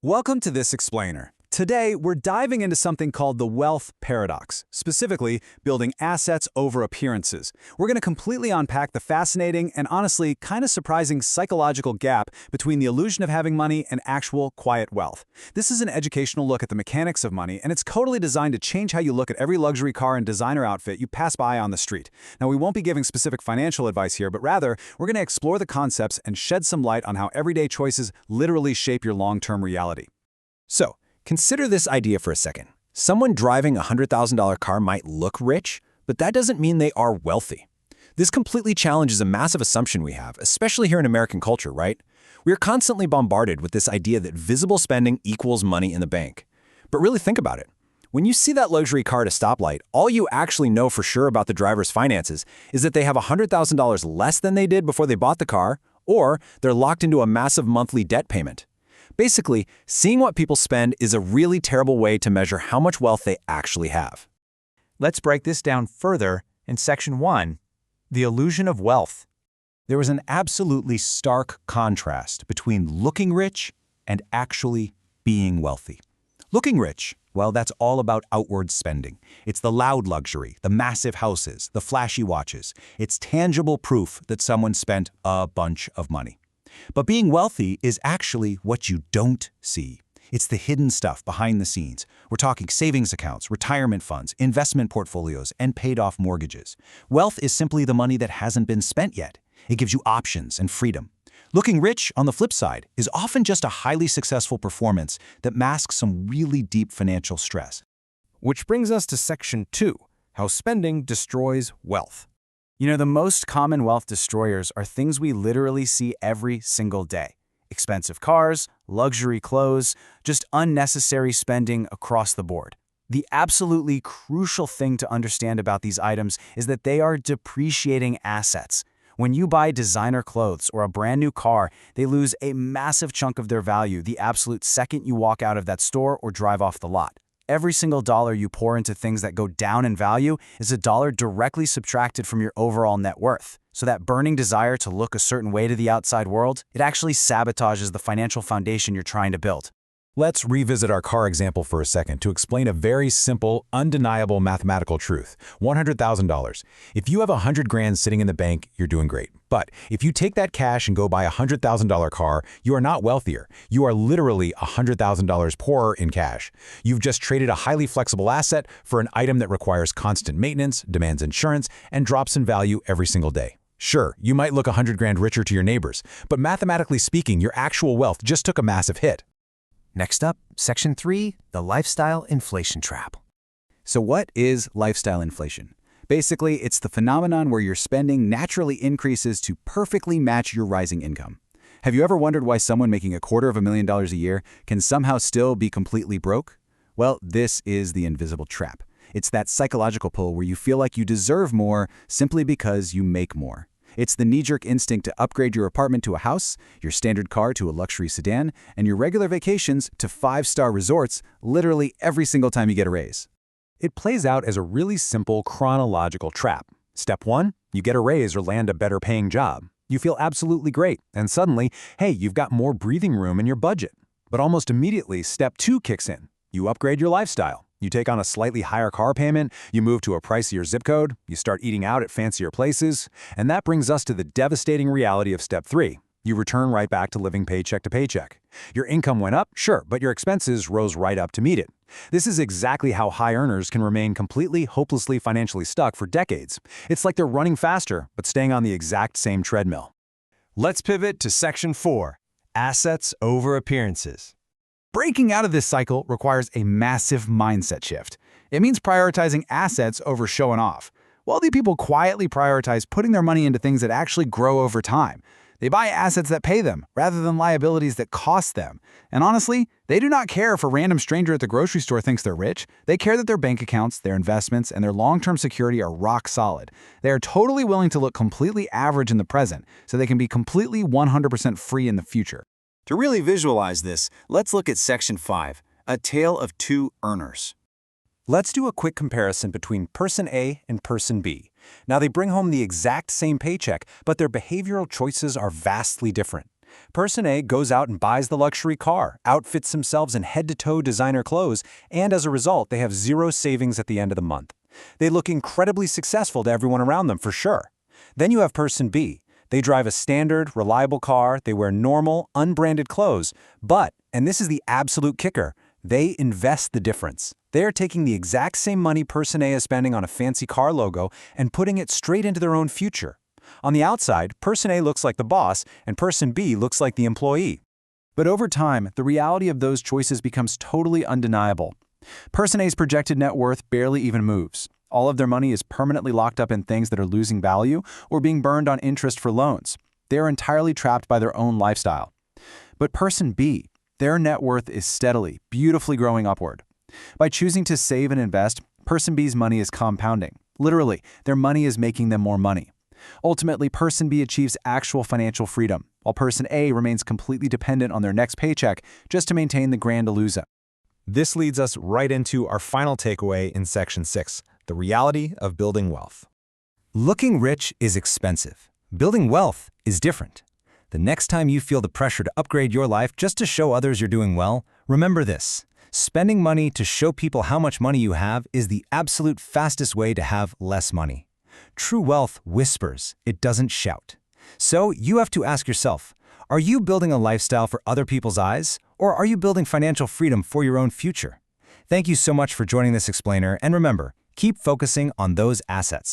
Welcome to This Explainer. Today, we're diving into something called the wealth paradox, specifically building assets over appearances. We're going to completely unpack the fascinating and honestly kind of surprising psychological gap between the illusion of having money and actual quiet wealth. This is an educational look at the mechanics of money, and it's totally designed to change how you look at every luxury car and designer outfit you pass by on the street. Now, we won't be giving specific financial advice here, but rather, we're going to explore the concepts and shed some light on how everyday choices literally shape your long-term reality. So, consider this idea for a second. Someone driving a $100,000 car might look rich, but that doesn't mean they are wealthy. This completely challenges a massive assumption we have, especially here in American culture, right? We are constantly bombarded with this idea that visible spending equals money in the bank. But really think about it. When you see that luxury car at a stoplight, all you actually know for sure about the driver's finances is that they have $100,000 less than they did before they bought the car, or they're locked into a massive monthly debt payment. Basically, seeing what people spend is a really terrible way to measure how much wealth they actually have. Let's break this down further in Section 1, the illusion of wealth. There is an absolutely stark contrast between looking rich and actually being wealthy. Looking rich, well, that's all about outward spending. It's the loud luxury, the massive houses, the flashy watches. It's tangible proof that someone spent a bunch of money. But being wealthy is actually what you don't see. It's the hidden stuff behind the scenes. We're talking savings accounts, retirement funds, investment portfolios, and paid-off mortgages. Wealth is simply the money that hasn't been spent yet. It gives you options and freedom. Looking rich, on the flip side, is often just a highly successful performance that masks some really deep financial stress. Which brings us to Section 2, how spending destroys wealth. You know, the most common wealth destroyers are things we literally see every single day. Expensive cars, luxury clothes, just unnecessary spending across the board. The absolutely crucial thing to understand about these items is that they are depreciating assets. When you buy designer clothes or a brand new car, they lose a massive chunk of their value the absolute second you walk out of that store or drive off the lot. Every single dollar you pour into things that go down in value is a dollar directly subtracted from your overall net worth. So that burning desire to look a certain way to the outside world, it actually sabotages the financial foundation you're trying to build. Let's revisit our car example for a second to explain a very simple, undeniable mathematical truth. $100,000. If you have $100,000 sitting in the bank, you're doing great. But if you take that cash and go buy a $100,000 car, you are not wealthier. You are literally $100,000 poorer in cash. You've just traded a highly flexible asset for an item that requires constant maintenance, demands insurance, and drops in value every single day. Sure, you might look $100,000 richer to your neighbors, but mathematically speaking, your actual wealth just took a massive hit. Next up, Section 3, the lifestyle inflation trap. So what is lifestyle inflation? Basically, it's the phenomenon where your spending naturally increases to perfectly match your rising income. Have you ever wondered why someone making $250,000 a year can somehow still be completely broke? Well, this is the invisible trap. It's that psychological pull where you feel like you deserve more simply because you make more. It's the knee-jerk instinct to upgrade your apartment to a house, your standard car to a luxury sedan, and your regular vacations to 5-star resorts literally every single time you get a raise. It plays out as a really simple chronological trap. Step 1, you get a raise or land a better paying job. You feel absolutely great, and suddenly, hey, you've got more breathing room in your budget. But almost immediately, Step 2 kicks in. You upgrade your lifestyle. You take on a slightly higher car payment, you move to a pricier zip code, you start eating out at fancier places, and that brings us to the devastating reality of Step 3. You return right back to living paycheck to paycheck. Your income went up, sure, but your expenses rose right up to meet it. This is exactly how high earners can remain completely, hopelessly financially stuck for decades. It's like they're running faster, but staying on the exact same treadmill. Let's pivot to Section 4, assets over appearances. Breaking out of this cycle requires a massive mindset shift. It means prioritizing assets over showing off. Wealthy people quietly prioritize putting their money into things that actually grow over time. They buy assets that pay them, rather than liabilities that cost them. And honestly, they do not care if a random stranger at the grocery store thinks they're rich. They care that their bank accounts, their investments, and their long-term security are rock solid. They are totally willing to look completely average in the present, so they can be completely 100% free in the future. To really visualize this, let's look at Section 5, a tale of two earners. Let's do a quick comparison between person A and person B. Now, they bring home the exact same paycheck, but their behavioral choices are vastly different. Person A goes out and buys the luxury car, outfits themselves in head-to-toe designer clothes, and as a result, they have zero savings at the end of the month. They look incredibly successful to everyone around them, for sure. Then you have person B. They drive a standard, reliable car, they wear normal, unbranded clothes, but, and this is the absolute kicker, they invest the difference. They are taking the exact same money person A is spending on a fancy car logo and putting it straight into their own future. On the outside, person A looks like the boss and person B looks like the employee. But over time, the reality of those choices becomes totally undeniable. Person A's projected net worth barely even moves. All of their money is permanently locked up in things that are losing value or being burned on interest for loans. They are entirely trapped by their own lifestyle. But person B, their net worth is steadily, beautifully growing upward. By choosing to save and invest, person B's money is compounding. Literally, their money is making them more money. Ultimately, person B achieves actual financial freedom, while person A remains completely dependent on their next paycheck just to maintain the grand illusion. This leads us right into our final takeaway in Section 6, the reality of building wealth. Looking rich is expensive. Building wealth is different. The next time you feel the pressure to upgrade your life just to show others you're doing well, remember this. Spending money to show people how much money you have is the absolute fastest way to have less money. True wealth whispers, it doesn't shout. So you have to ask yourself, are you building a lifestyle for other people's eyes, or are you building financial freedom for your own future? Thank you so much for joining this explainer, and remember, keep focusing on those assets.